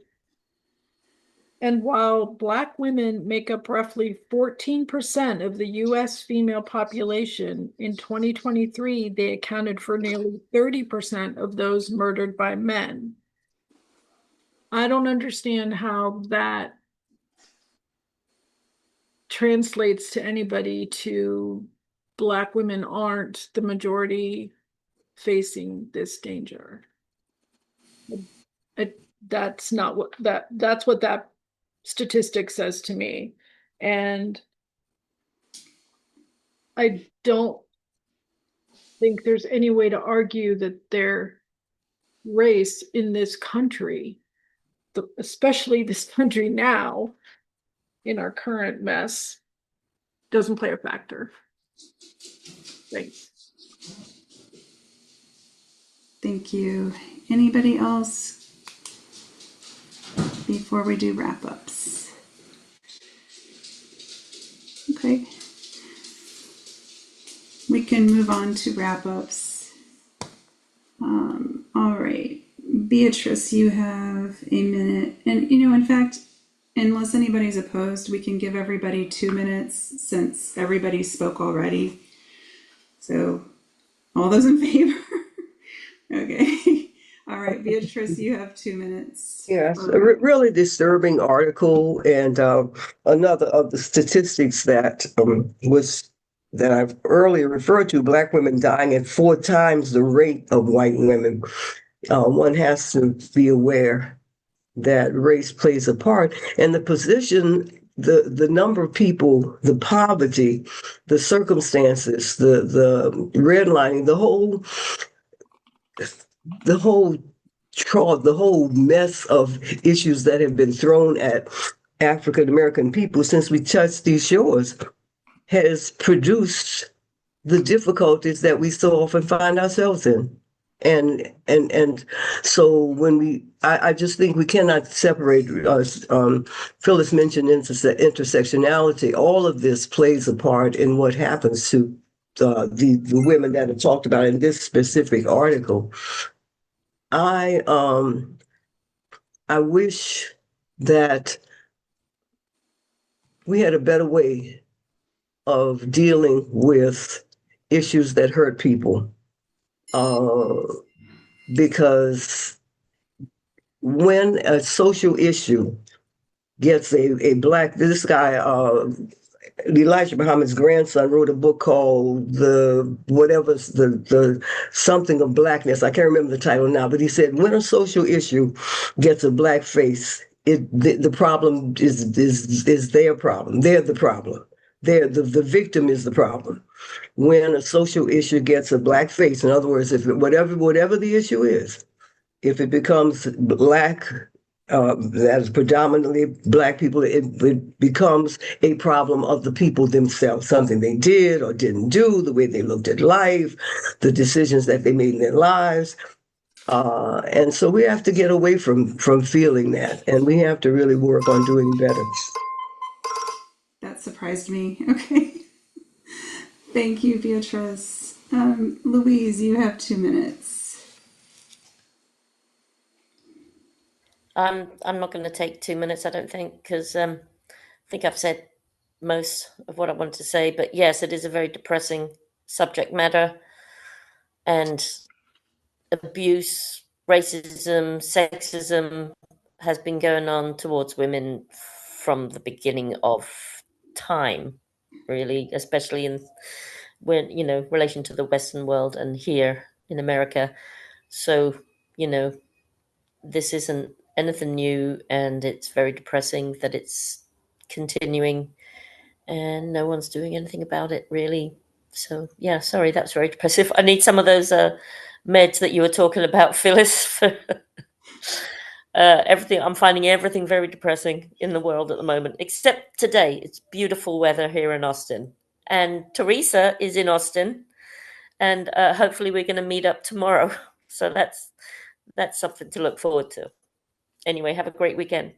and while Black women make up roughly 14% of the US female population, in 2023, they accounted for nearly 30% of those murdered by men. I don't understand how that translates to anybody to Black women aren't the majority facing this danger. That's not what that's what that statistic says to me. And I don't think there's any way to argue that their race in this country, especially this country now, in our current mess, doesn't play a factor. Thanks. Thank you. Anybody else before we do wrap-ups? Okay. We can move on to wrap-ups. All right. Beatrice, you have a minute. And, in fact, unless anybody's opposed, we can give everybody 2 minutes since everybody spoke already. So, all those in favor? Okay. All right, Beatrice, you have 2 minutes. Yes, a really disturbing article, and another of the statistics that I've earlier referred to: Black women dying at 4 times the rate of white women. One has to be aware that race plays a part, and the position, the number of people, the poverty, the circumstances, the redlining, the whole mess of issues that have been thrown at African American people since we touched these shores has produced the difficulties that we so often find ourselves in. And so I just think we cannot separate. Phyllis mentioned intersectionality. All of this plays a part in what happens to the women that are talked about in this specific article. I wish that we had a better way of dealing with issues that hurt people. Because when a social issue gets a Black, this guy, Elijah Muhammad's grandson, wrote a book called the something of Blackness. I can't remember the title now, but he said when a social issue gets a Black face, the problem is their problem. They're the problem. The victim is the problem. When a social issue gets a Black face, in other words, if whatever the issue is, if it becomes Black, that is predominantly Black people, it becomes a problem of the people themselves, something they did or didn't do, the way they looked at life, the decisions that they made in their lives. And so we have to get away from feeling that, and we have to really work on doing better. That surprised me. Okay. Thank you, Beatrice. Louise, you have 2 minutes. I'm not going to take 2 minutes, I don't think, because I think I've said most of what I wanted to say. But yes, it is a very depressing subject matter, and abuse, racism, sexism has been going on towards women from the beginning of time, really, especially in when relation to the Western world and here in America. So this isn't anything new, and it's very depressing that it's continuing and no one's doing anything about it, really. So yeah, sorry, that's very depressive. I need some of those meds that you were talking about, Phyllis, for everything. I'm finding everything very depressing in the world at the moment, except today. It's beautiful weather here in Austin, and Teresa is in Austin, and hopefully we're going to meet up tomorrow. So that's something to look forward to. Anyway, have a great weekend.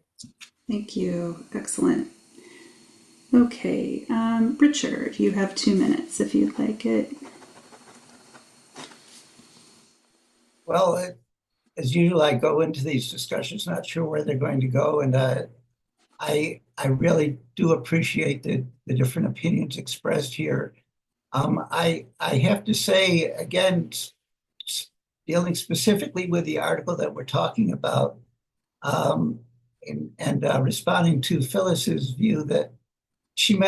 Thank you. Excellent. Okay, Richard, you have 2 minutes if you'd like it. Well, as usual, I go into these discussions not sure where they're going to go, and I really do appreciate the different opinions expressed here. I have to say again, dealing specifically with the article that we're talking about, and responding to Phyllis's view that she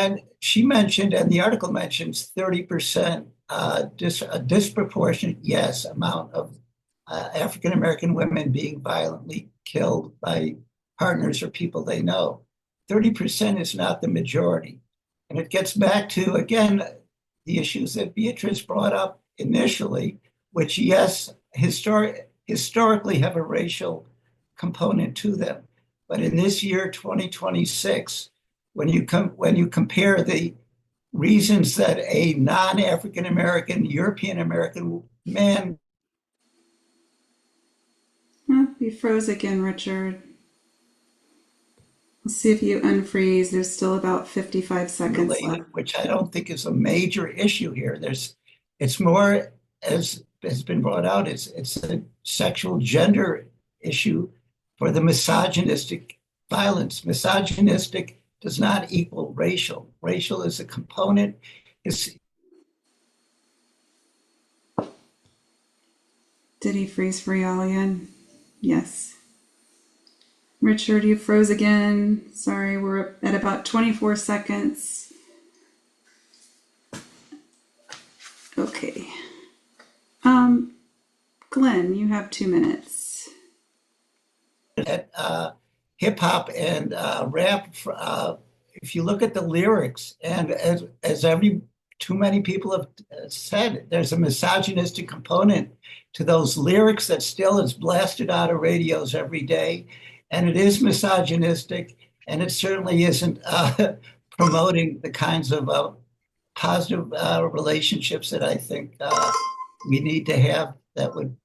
mentioned, and the article mentions 30% a disproportionate, yes, amount of African American women being violently killed by partners or people they know. 30% is not the majority. And it gets back to, again, the issues that Beatrice brought up initially, which, yes, historically have a racial component to them. But in this year, 2026, when you compare the reasons that a non-African American, European American man. Oh, you froze again, Richard. Let's see if you unfreeze. There's still about 55 seconds left. Which I don't think is a major issue here. It's more, as has been brought out, it's a sexual gender issue for the misogynistic violence. Misogynistic does not equal racial. Racial is a component. Did he freeze for y'all again? Yes. Richard, you froze again. Sorry, we're at about 24 seconds. Okay. Glenn, you have 2 minutes. Hip hop and rap. If you look at the lyrics, and as too many people have said, there's a misogynistic component to those lyrics that still is blasted out of radios every day, and it is misogynistic, and it certainly isn't promoting the kinds of positive relationships that I think we need to have that would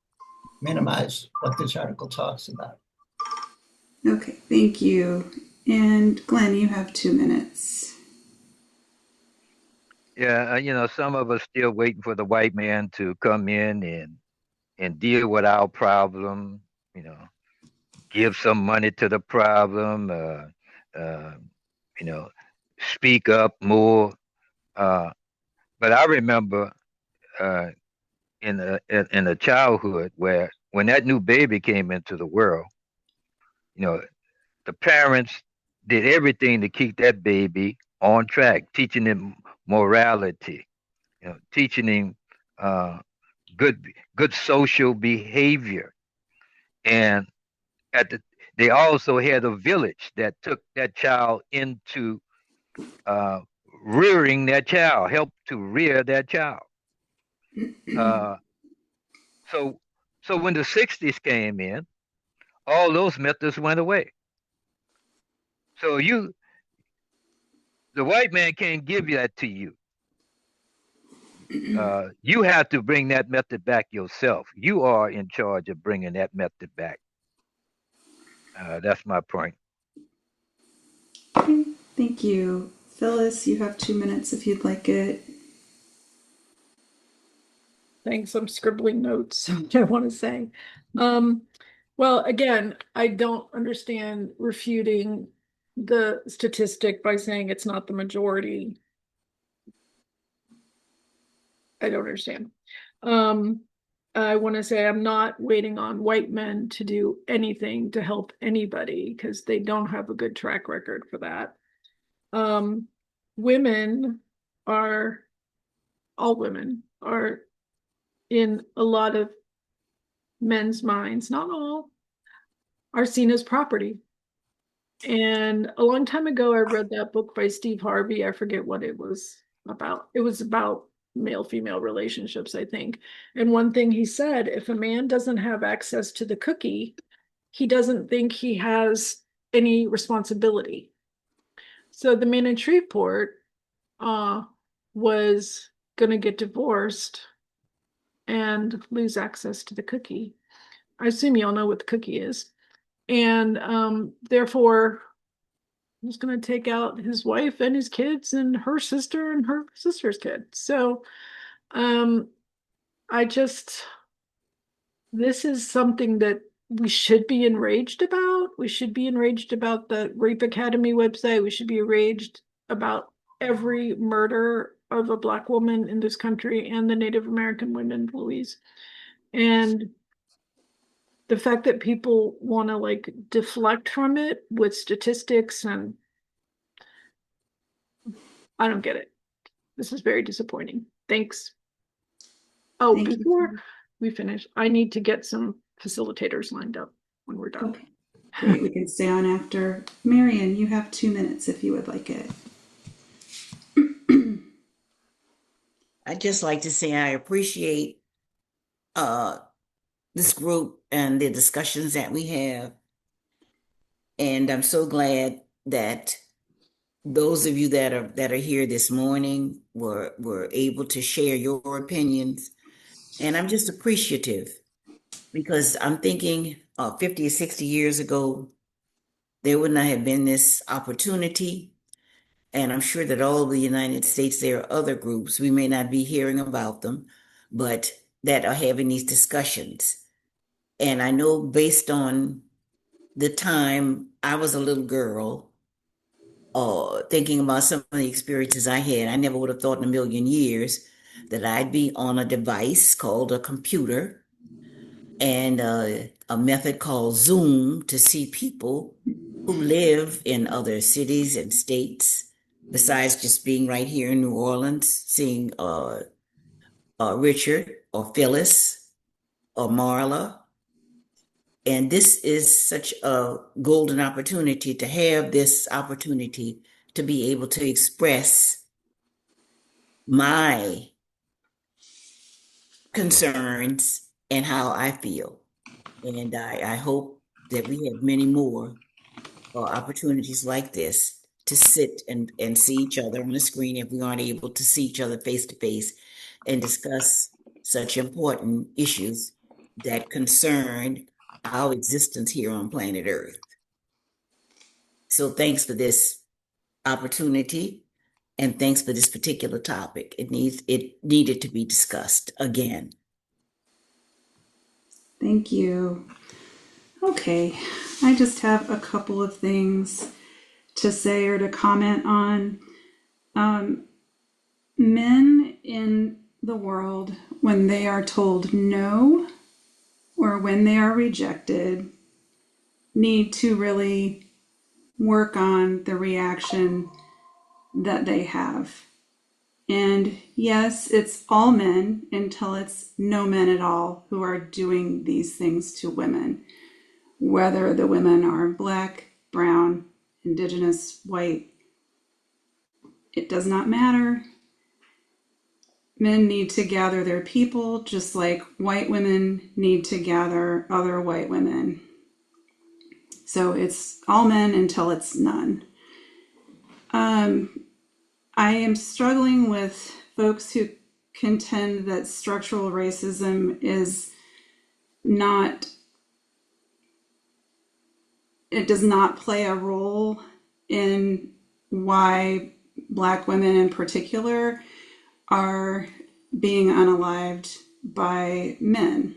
minimize what this article talks about. Okay, thank you. And Glenn, you have 2 minutes. Yeah, some of us still waiting for the white man to come in and deal with our problem. Give some money to the problem. Uh, speak up more. But I remember uh, in a childhood where when that new baby came into the world, the parents did everything to keep that baby on track, teaching him morality, teaching him uh, good social behavior, and they also had a village that took that child into uh, rearing that child, helped to rear that child. Uh, so so when the '60s came in, all those methods went away. So the white man can't give that to you. You have to bring that method back yourself. You are in charge of bringing that method back. That's my point. Okay, thank you. Phyllis, you have 2 minutes if you'd like it. Thanks. I'm scribbling notes. What I want to say. Well, again, I don't understand refuting the statistic by saying it's not the majority. I don't understand. I want to say I'm not waiting on white men to do anything to help anybody because they don't have a good track record for that. Women are, all women are in a lot of men's minds, not all, are seen as property. And a long time ago, I read that book by Steve Harvey. I forget what it was about. It was about male-female relationships, I think. And one thing he said, if a man doesn't have access to the cookie, he doesn't think he has any responsibility. So the man in Shreveport was going to get divorced and lose access to the cookie. I assume you all know what the cookie is. And therefore, he's going to take out his wife and his kids and her sister's kid. So I just, this is something that we should be enraged about. We should be enraged about the Rape Academy website. We should be enraged about every murder of a Black woman in this country and the Native American women, Louise. And the fact that people want to like deflect from it with statistics, and I don't get it. This is very disappointing. Thanks. Oh, Thank you. before we finish, I need to get some facilitators lined up when we're done. Okay, great. We can stay on after. Marion, you have 2 minutes if you would like it. I'd just like to say I appreciate this group and the discussions that we have. And I'm so glad that those of you that are here this morning were able to share your opinions. And I'm just appreciative because I'm thinking 50 or 60 years ago, there would not have been this opportunity. And I'm sure that all over the United States, there are other groups, we may not be hearing about them, but that are having these discussions. And I know based on the time I was a little girl, thinking about some of the experiences I had, I never would have thought in a million years that I'd be on a device called a computer and a method called Zoom to see people who live in other cities and states, besides just being right here in New Orleans, seeing Richard or Phyllis or Marla. And this is such a golden opportunity to have this opportunity to be able to express my concerns and how I feel. And I hope that we have many more opportunities like this to sit and see each other on the screen if we aren't able to see each other face to face and discuss such important issues that concern our existence here on planet Earth. So thanks for this opportunity and thanks for this particular topic. It needed to be discussed again. Thank you. Okay, I just have a couple of things to say or to comment on. Men in the world, when they are told no or when they are rejected, need to really work on the reaction that they have. And yes, it's all men until it's no men at all who are doing these things to women. Whether the women are Black, brown, indigenous, white, it does not matter. Men need to gather their people just like white women need to gather other white women. So it's all men until it's none. I am struggling with folks who contend that structural racism is not, it does not play a role in why Black women in particular are being unalived by men.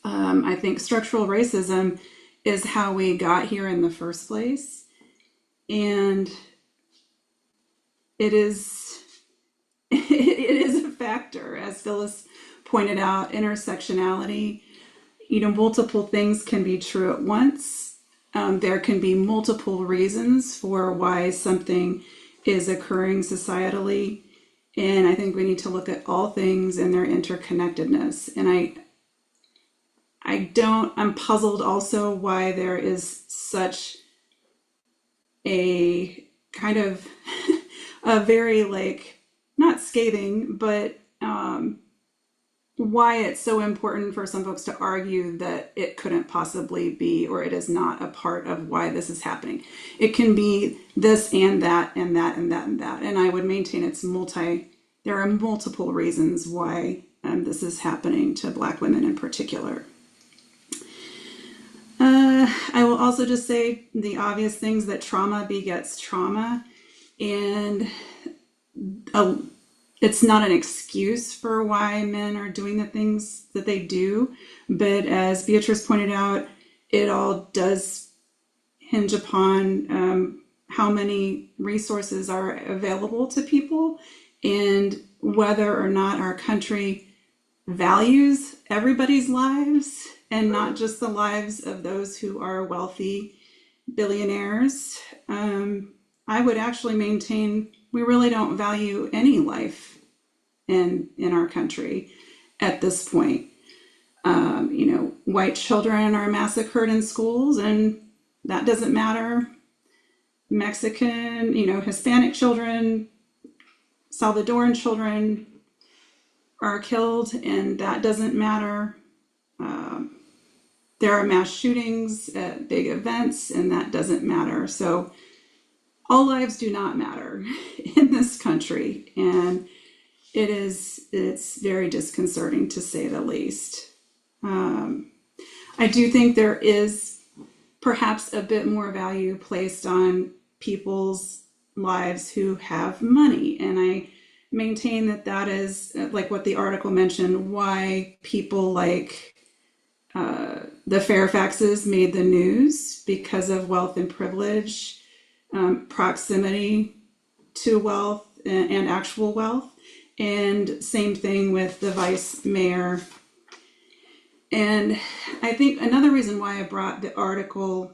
I think structural racism is how we got here in the first place. And it is it is a factor, as Phyllis pointed out, intersectionality. Multiple things can be true at once. There can be multiple reasons for why something is occurring societally. And I think we need to look at all things and their interconnectedness. And I'm puzzled also why there is such a kind of a very, like, not scathing, but why it's so important for some folks to argue that it couldn't possibly be, or it is not a part of why this is happening. It can be this and that and that and that and that. And I would maintain there are multiple reasons why this is happening to Black women in particular. I will also just say the obvious things, that trauma begets trauma, and it's not an excuse for why men are doing the things that they do, but as Beatrice pointed out, it all does hinge upon how many resources are available to people and whether or not our country values everybody's lives and not just the lives of those who are wealthy billionaires. I would actually maintain we really don't value any life in our country at this point. White children are massacred in schools, and that doesn't matter. Mexican, Hispanic children, Salvadoran children are killed, and that doesn't matter. There are mass shootings at big events, and that doesn't matter. So all lives do not matter in this country, and it's very disconcerting, to say the least. I do think there is perhaps a bit more value placed on people's lives who have money, and I maintain that is, like what the article mentioned, why people like the Fairfaxes made the news, because of wealth and privilege, proximity to wealth and actual wealth. And same thing with the vice mayor. And I think another reason why I brought the article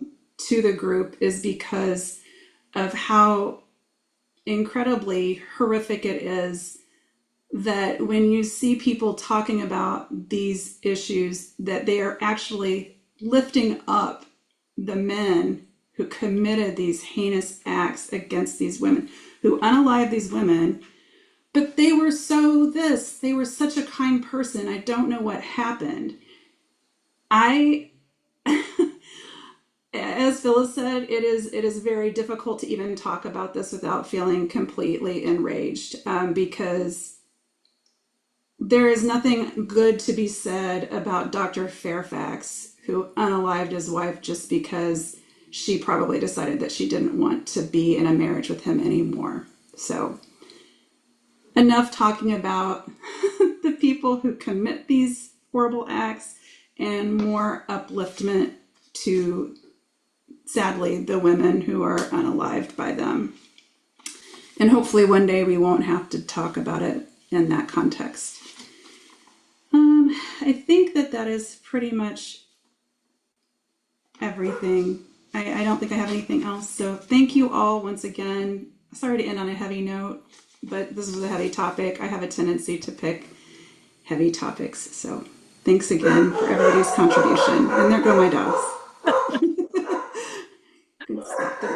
to the group is because of how incredibly horrific it is that when you see people talking about these issues, that they are actually lifting up the men who committed these heinous acts against these women, who unalived these women. But they were they were such a kind person. I don't know what happened. As Phyllis said, it is very difficult to even talk about this without feeling completely enraged, because there is nothing good to be said about Dr. Fairfax, who unalived his wife just because she probably decided that she didn't want to be in a marriage with him anymore. So enough talking about the people who commit these horrible acts, and more upliftment to, sadly, the women who are unalived by them. And hopefully one day we won't have to talk about it in that context. I think that is pretty much everything. I don't think I have anything else. So thank you all once again. Sorry to end on a heavy note, but this was a heavy topic. I have a tendency to pick heavy topics. So thanks again for everybody's contribution. And there go my dogs.